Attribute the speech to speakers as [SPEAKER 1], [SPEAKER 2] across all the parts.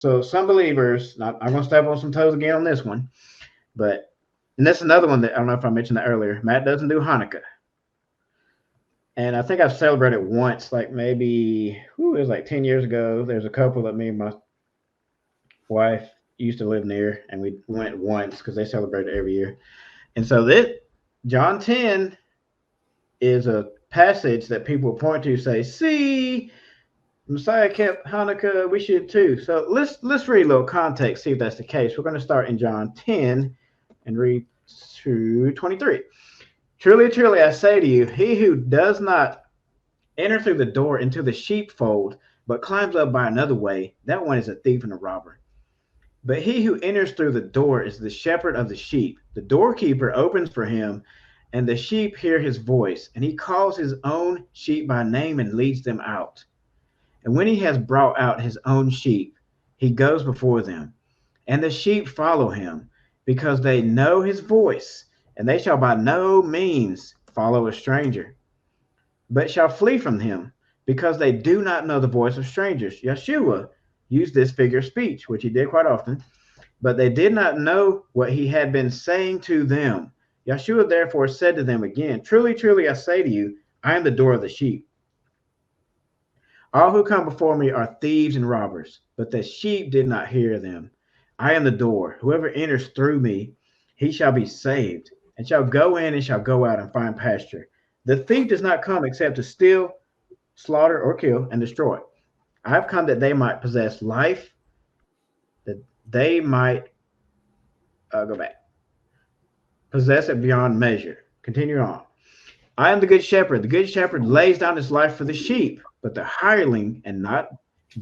[SPEAKER 1] So some believers, not, I'm going to step on some toes again on this one, but and that's another one that I don't know if I mentioned that earlier. Matt doesn't do Hanukkah, and I think I've celebrated once, like maybe it was like 10 years ago. There's a couple that me and my wife used to live near, and we went once because they celebrate it every year. And so this John 10 is a passage that people point to say, "See, Messiah kept Hanukkah. We should too." So let's read a little context, see if that's the case. We're going to start in John 10 and read through 23. Truly, truly, I say to you, he who does not enter through the door into the sheepfold, but climbs up by another way, that one is a thief and a robber. But he who enters through the door is the shepherd of the sheep. The doorkeeper opens for him, and the sheep hear his voice, and he calls his own sheep by name and leads them out. And when he has brought out his own sheep, he goes before them, and the sheep follow him, because they know his voice, and they shall by no means follow a stranger, but shall flee from him, because they do not know the voice of strangers. Yeshua used this figure of speech, which he did quite often, but they did not know what he had been saying to them. Yeshua therefore said to them again, truly, truly, I say to you, I am the door of the sheep. All who come before me are thieves and robbers, but the sheep did not hear them. I am the door. Whoever enters through me, he shall be saved, and shall go in and shall go out and find pasture. The thief does not come except to steal, slaughter, or kill, and destroy. I have come that they might possess life, that they might go back, possess it beyond measure. Continue on. I am the good shepherd. The good shepherd lays down his life for the sheep, but the hireling, and not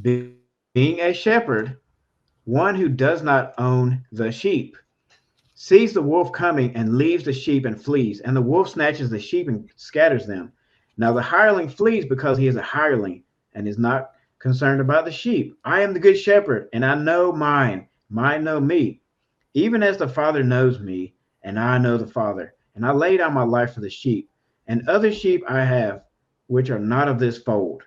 [SPEAKER 1] being a shepherd, one who does not own the sheep, sees the wolf coming and leaves the sheep and flees, and the wolf snatches the sheep and scatters them. Now the hireling flees because he is a hireling and is not concerned about the sheep. I am the good shepherd, and I know mine. Mine know me, even as the Father knows me, and I know the Father. And I lay down my life for the sheep. And other sheep I have, which are not of this fold.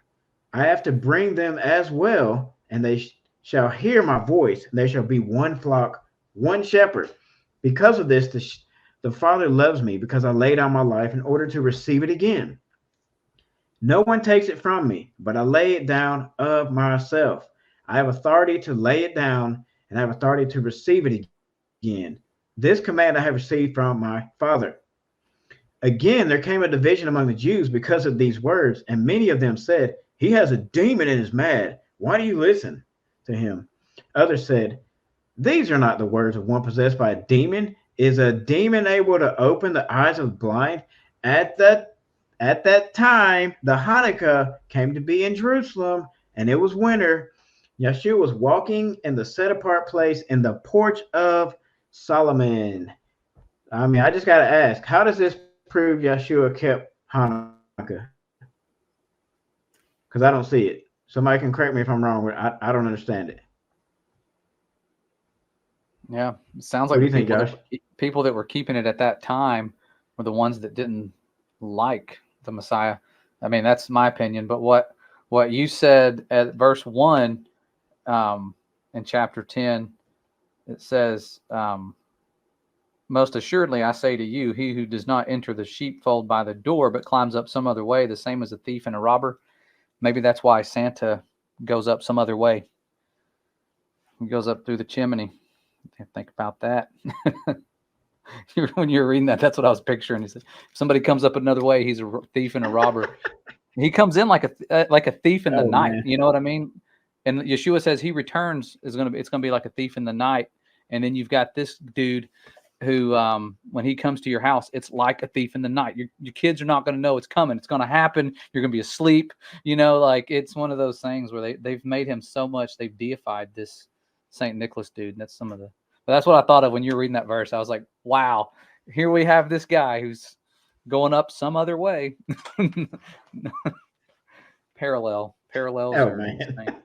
[SPEAKER 1] I have to bring them as well, and they shall hear my voice, and there shall be one flock, one shepherd. Because of this, the Father loves me, because I lay down my life in order to receive it again. No one takes it from me, but I lay it down of myself. I have authority to lay it down, and I have authority to receive it again. This command I have received from my Father. Again, there came a division among the Jews because of these words, and many of them said, he has a demon and is mad. Why do you listen to him? Others said, these are not the words of one possessed by a demon. Is a demon able to open the eyes of the blind? At that at that time, the Hanukkah came to be in Jerusalem, and it was winter. Yeshua was walking in the set apart place in the porch of Solomon. I mean, I just got to ask, how does this prove Yeshua kept Hanukkah? Because I don't see it. Somebody can correct me if I'm wrong, but I don't understand it.
[SPEAKER 2] Yeah, it sounds
[SPEAKER 1] What
[SPEAKER 2] like
[SPEAKER 1] do
[SPEAKER 2] the
[SPEAKER 1] you think, Josh?
[SPEAKER 2] people that were keeping it at that time were the ones that didn't like the Messiah. I mean, that's my opinion. But what you said at verse 1 in chapter 10, it says, most assuredly I say to you, he who does not enter the sheepfold by the door, but climbs up some other way, the same as a thief and a robber. Maybe that's why Santa goes up some other way. He goes up through the chimney. Think about that. When you were reading that, that's what I was picturing. He said, if somebody comes up another way, he's a thief and a robber. He comes in like a thief in the
[SPEAKER 1] Oh,
[SPEAKER 2] night.
[SPEAKER 1] man.
[SPEAKER 2] You know what I mean? And Yeshua says he returns it's gonna be like a thief in the night. And then you've got this dude who, when he comes to your house, it's like a thief in the night. Your kids are not going to know it's coming. It's going to happen. You're going to be asleep. You know, like it's one of those things where they've made him so much, they've deified this St. Nicholas dude. And that's but that's what I thought of when you were reading that verse. I was like, wow, here we have this guy who's going up some other way. Parallels
[SPEAKER 1] Oh,
[SPEAKER 2] are
[SPEAKER 1] man.
[SPEAKER 2] insane.